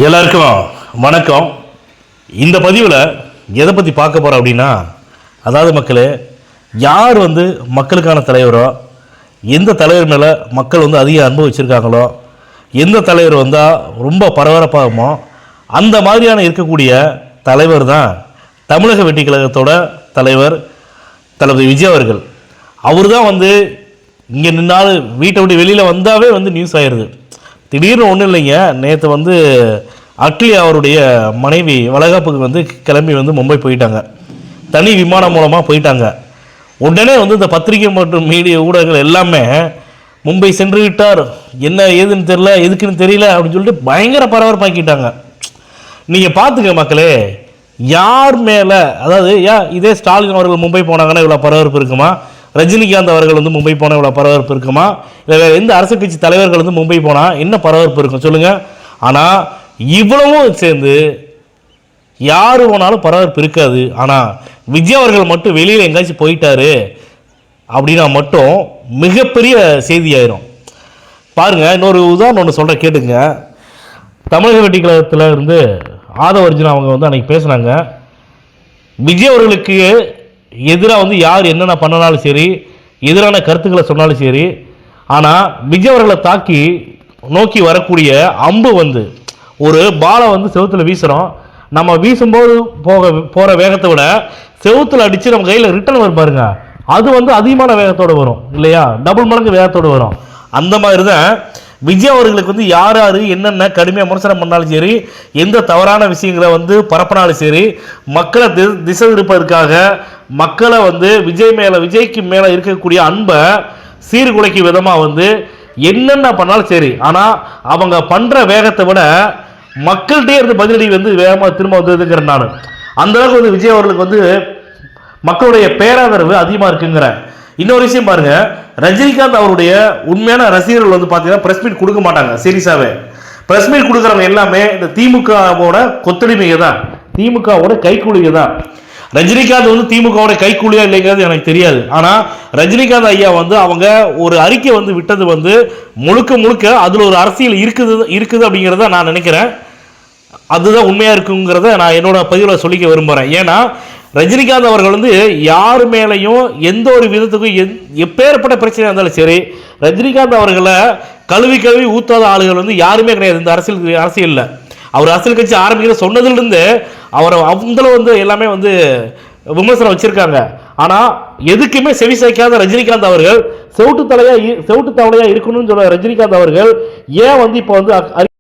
எல்லாருக்கும் வணக்கம். இந்த பதிவில் எதை பற்றி பார்க்க போகிறோம் அப்படின்னா, அதாவது மக்களே, யார் மக்களுக்கான தலைவரோ, எந்த தலைவர் மேலே மக்கள் அதிக அன்பு வச்சுருக்காங்களோ, எந்த தலைவர் வந்தால் ரொம்ப பரபரப்பாகுமோ அந்த மாதிரியான இருக்கக்கூடிய தலைவர் தான் தமிழக வெற்றி கழகத்தோட தலைவர் தளபதி விஜய் அவர்கள். அவர் தான் இங்கே நின்னாலும் வீட்டை விட்டு வெளியில் வந்தாவே நியூஸ் ஆயிடுது. திடீர்னு ஒன்றும் இல்லைங்க, நேற்று அட்லி அவருடைய மனைவி வளகாப்புக்கு கிளம்பி மும்பை போயிட்டாங்க. தனி விமானம் மூலமாக போயிட்டாங்க. உடனே இந்த பத்திரிகை மற்றும் மீடியா ஊடகங்கள் எல்லாமே மும்பை சென்று விட்டார், என்ன ஏதுன்னு தெரியல, எதுக்குன்னு தெரியல அப்படின்னு சொல்லிட்டு பயங்கர பரபரப்பாக்கிட்டாங்க. நீங்கள் பார்த்துக்க மக்களே, யார் மேலே, அதாவது இதே ஸ்டாலின் அவர்கள் மும்பை போனாங்கன்னா இவ்வளோ பரபரப்பு இருக்குமா? ரஜினிகாந்த் அவர்கள் மும்பை போனால் இவ்வளோ பரபரப்பு இருக்குமா? இல்லை வேறு எந்த அரசியல் கட்சி தலைவர்கள் மும்பை போனால் என்ன பரபரப்பு இருக்கும் சொல்லுங்கள்? ஆனால் இவ்வளவும் சேர்ந்து யார் போனாலும் பரபரப்பு இருக்காது. ஆனால் விஜய் அவர்கள் மட்டும் வெளியில் எங்கேயாச்சும் போயிட்டாரு அப்படின்னா மட்டும் மிகப்பெரிய செய்தியாயிரும். பாருங்கள், இன்னொரு உதாரணம் ஒன்று சொல்கிறேன், கேட்டுங்க. தமிழக வெற்றி கழகத்தில் இருந்து ஆதவ அர்ஜுனா அவங்க அன்றைக்கி பேசுனாங்க. விஜய் அவர்களுக்கு எதிராக யார் என்னென்ன பண்ணனாலும் சரி, எதிரான கருத்துக்களை சொன்னாலும் சரி, ஆனால் விஜய் அவர்களை தாக்கி நோக்கி வரக்கூடிய அம்பு ஒரு பாலை செவுத்தில் வீசுகிறோம். நம்ம வீசும்போது போகிற வேகத்தை விட செவுத்தில் அடித்து நம்ம கையில் ரிட்டர்ன் வரும் பாருங்க, அது அதிகமான வேகத்தோடு வரும் இல்லையா? டபுள் மடங்கு வேகத்தோடு வரும். அந்த மாதிரி தான் விஜய் அவர்களுக்கு யார் யார் என்னென்ன கடுமையாக விமர்சனம் பண்ணாலும் சரி, எந்த தவறான விஷயங்களை பரப்பினாலும் சரி, மக்களை திசை திருப்பதற்காக மக்களை விஜய்க்கு மேலே இருக்கக்கூடிய அன்பை சீர்குலைக்கு விதமாக என்னென்ன பண்ணாலும் சரி, ஆனால் அவங்க பண்ணுற வேகத்தை விட மக்கள்கிட்டே இருந்து பதிலடி வேகமாக திரும்ப வந்ததுங்கிற நான் அந்த அளவுக்கு விஜய் அவர்களுக்கு மக்களுடைய பேராதரவு அதிகமாக இருக்குங்கிறேன். இன்னொரு விஷயம் பாருங்க, ரஜினிகாந்த் அவருடைய உண்மையான ரசிகர்கள் பார்த்தீங்கன்னா பிரஸ் மீட் கொடுக்க மாட்டாங்க. சீரியஸாகவே பிரஸ் மீட் கொடுக்குறவங்க எல்லாமே இந்த திமுகவோட கொத்தடிமைங்க தான், திமுகவோட கைக்கூலிங்க தான். ரஜினிகாந்த் திமுகவோட கைக்கூலியா இல்லைங்கிறது எனக்கு தெரியாது. ஆனால் ரஜினிகாந்த் ஐயா அவங்க ஒரு அறிக்கை விட்டது முழுக்க முழுக்க அதில் ஒரு அரசியல் இருக்குது அப்படிங்கிறத நான் நினைக்கிறேன். அதுதான் உண்மையாக இருக்குங்கிறத நான் என்னோட பதிவில் சொல்லிக்க விரும்புகிறேன். ஏன்னா ரஜினிகாந்த் அவர்கள் யார் மேலேயும் எந்த ஒரு விதத்துக்கும் எப்பேற்பட்ட பிரச்சனையாக இருந்தாலும் சரி, ரஜினிகாந்த் அவர்களை கழுவி ஊற்றாத ஆளுகள் யாருமே கிடையாது இந்த அரசியலில். அவர் அரசியல் கட்சி ஆரம்பிக்கிற சொன்னதுலேருந்து அவரை அவங்களும் எல்லாமே விமர்சனம் வச்சுருக்காங்க. ஆனால் எதுக்குமே செவி சாய்க்காத ரஜினிகாந்த் அவர்கள் செவுட்டு தவளையாக இருக்கணும்னு சொல்ல ரஜினிகாந்த் அவர்கள் ஏன் இப்போ